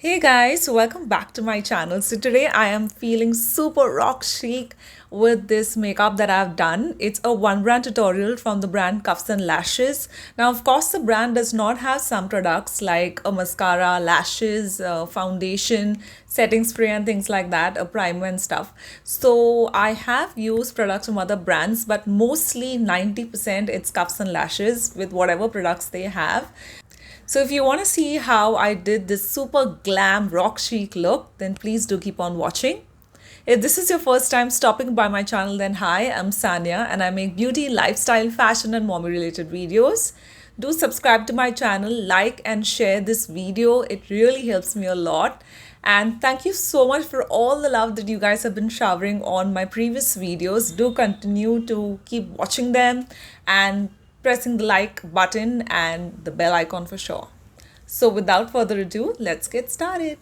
Hey guys, welcome back to my channel. So today I am feeling super rock chic with this makeup that I've done. It's a one brand tutorial from the brand Cuffs and Lashes. Now, of course, the brand does not have some products like a mascara, lashes, foundation, setting spray and things like that, a primer and stuff. So I have used products from other brands, but mostly 90% it's Cuffs and Lashes with whatever products they have. So if you want to see how I did this super glam rock chic look, then please do keep on watching. If this is your first time stopping by my channel, then hi, I'm Sanya and I make beauty, lifestyle, fashion and mommy related videos. Do subscribe to my channel, like and share this video. It really helps me a lot. And thank you so much for all the love that you guys have been showering on my previous videos. Do continue to keep watching them and pressing the like button and the bell icon for sure. So without further ado, let's get started.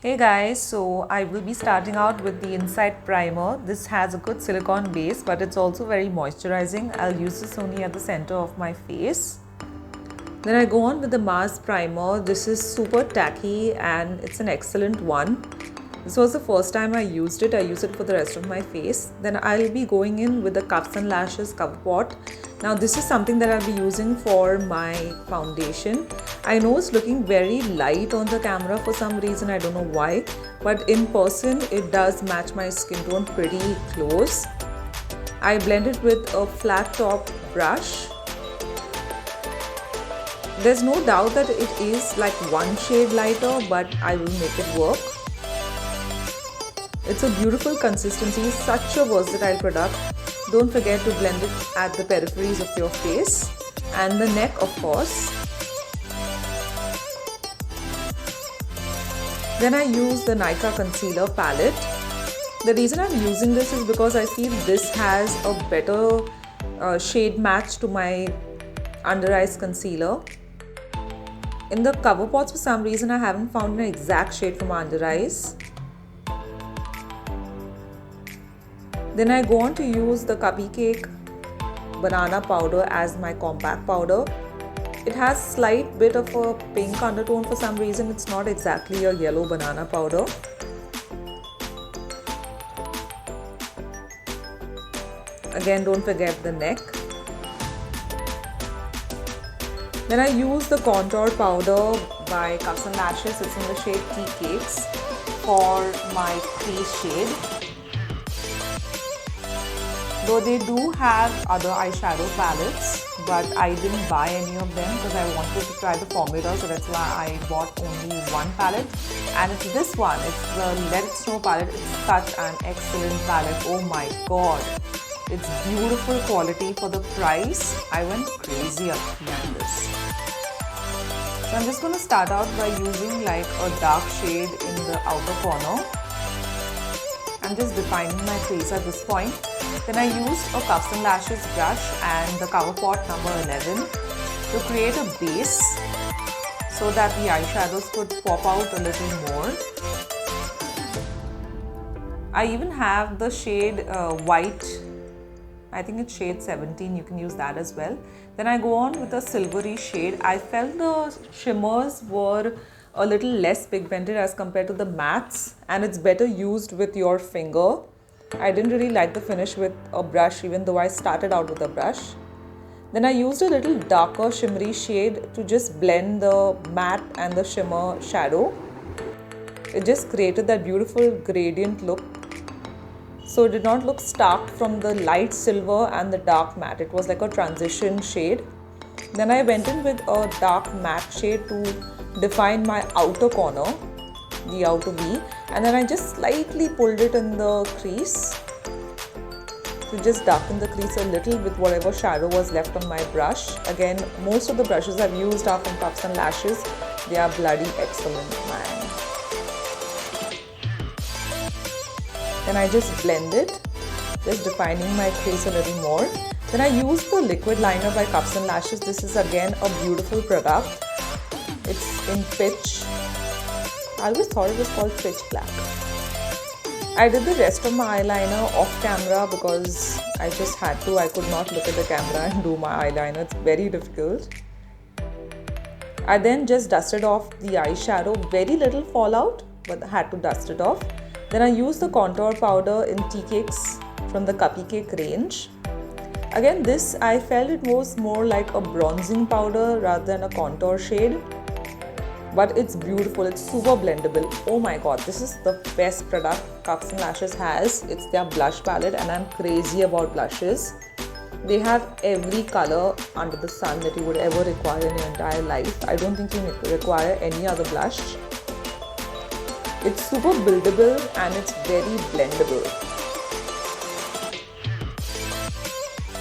Hey guys, so I will be starting out with the Insight Primer. This has a good silicone base, but it's also very moisturizing. I'll use this only at the center of my face. Then I go on with the Mars Primer. This is super tacky and it's an excellent one. This was the first time I used it. I use it for the rest of my face. Then I'll be going in with the Cuffs and Lashes Cover Pot. Now this is something that I'll be using for my foundation. I know it's looking very light on the camera for some reason, I don't know why. But in person, it does match my skin tone pretty close. I blend it with a flat top brush. There's no doubt that it is like one shade lighter, but I will make it work. It's a beautiful consistency, such a versatile product. Don't forget to blend it at the peripheries of your face and the neck, of course. Then I use the Nykaa Concealer Palette. The reason I'm using this is because I feel this has a better shade match to my under eyes concealer. In the cover pots, for some reason, I haven't found an exact shade for my under eyes. Then I go on to use the Cupcake Cake Banana Powder as my compact powder. It has slight bit of a pink undertone for some reason. It's not exactly a yellow banana powder. Again, don't forget the neck. Then I use the contour powder by Cuffs and Lashes. It's in the shade Tea Cakes for my crease shade. Though they do have other eyeshadow palettes, but I didn't buy any of them because I wanted to try the formula, so that's why I bought only one palette. And it's this one, it's the Let It Snow palette. It's such an excellent palette, oh my god. It's beautiful quality for the price. I went crazy behind this. So I'm just going to start out by using like a dark shade in the outer corner. I'm just defining my face at this point. Then I used a Cuffs and Lashes brush and the Cover Pot number 11 to create a base so that the eyeshadows could pop out a little more. I even have the shade white. I think it's shade 17, you can use that as well. Then I go on with a silvery shade. I felt the shimmers were a little less pigmented as compared to the mattes, and it's better used with your finger. I didn't really like the finish with a brush, even though I started out with a brush. Then I used a little darker shimmery shade to just blend the matte and the shimmer shadow. It just created that beautiful gradient look. So it did not look stark from the light silver and the dark matte. It was like a transition shade. Then I went in with a dark matte shade to define my outer corner, the outer V, and then I just slightly pulled it in the crease to just darken the crease a little with whatever shadow was left on my brush. Again, most of the brushes I've used are from Cuffs and Lashes. They are bloody excellent, man. Then I just blend it, just defining my crease a little more. Then I used the liquid liner by Cuffs and Lashes. This is again a beautiful product. It's in pitch. I always thought it was called pitch black. I did the rest of my eyeliner off camera because I just had to. I could not look at the camera and do my eyeliner. It's very difficult. I then just dusted off the eyeshadow. Very little fallout, but I had to dust it off. Then I used the contour powder in Tea Cakes from the Cuppy Cake range. Again, this I felt it was more like a bronzing powder rather than a contour shade. But it's beautiful, it's super blendable. Oh my god, this is the best product Cuffs and Lashes has. It's their blush palette and I'm crazy about blushes. They have every color under the sun that you would ever require in your entire life. I don't think you require any other blush. It's super buildable and it's very blendable.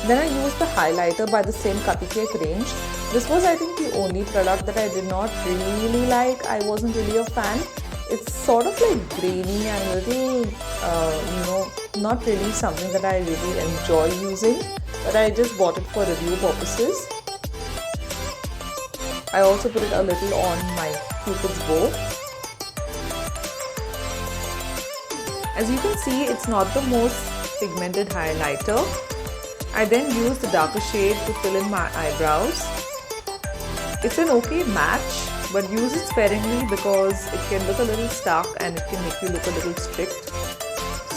Then I used the highlighter by the same Cuppy Cake range. This was, I think, the only product that I did not really like. I wasn't really a fan. It's sort of like grainy and a little, not really something that I really enjoy using. But I just bought it for review purposes. I also put it a little on my Cupid's bow. As you can see, it's not the most pigmented highlighter. I then used the darker shade to fill in my eyebrows. It's an okay match, but use it sparingly because it can look a little stark and it can make you look a little strict.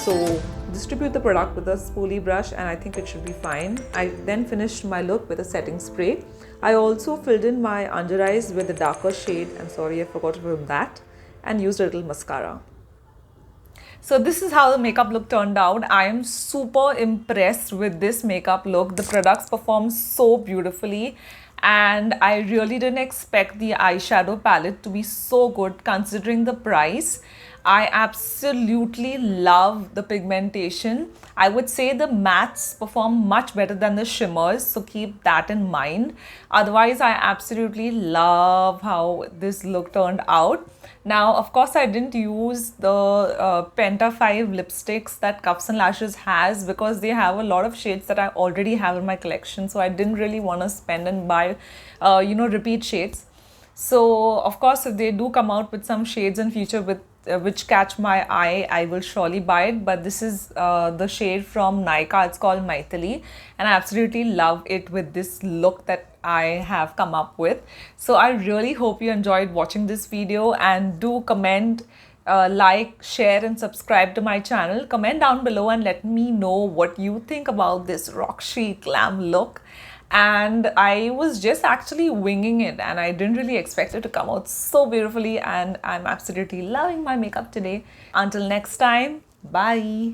So distribute the product with a spoolie brush and I think it should be fine. I then finished my look with a setting spray. I also filled in my under eyes with a darker shade, I'm sorry I forgot to film that, and used a little mascara. So this is how the makeup look turned out. I am super impressed with this makeup look. The products perform so beautifully and I really didn't expect the eyeshadow palette to be so good considering the price. I absolutely love the pigmentation. I would say the mattes perform much better than the shimmers, so keep that in mind. Otherwise, I absolutely love how this look turned out. Now, of course, I didn't use the Penta 5 lipsticks that Cuffs and Lashes has because they have a lot of shades that I already have in my collection. So I didn't really want to spend and buy, repeat shades. So, of course, if they do come out with some shades in future with which catch my eye, I will surely buy it. But this is the shade from Nykaa. It's called Maithili and I absolutely love it with this look that I have come up with. So I really hope you enjoyed watching this video and do comment, like, share and subscribe to my channel. Comment down below and let me know what you think about this rock chic glam look. And I was just actually winging it and I didn't really expect it to come out so beautifully and I'm absolutely loving my makeup today. Until next time, bye.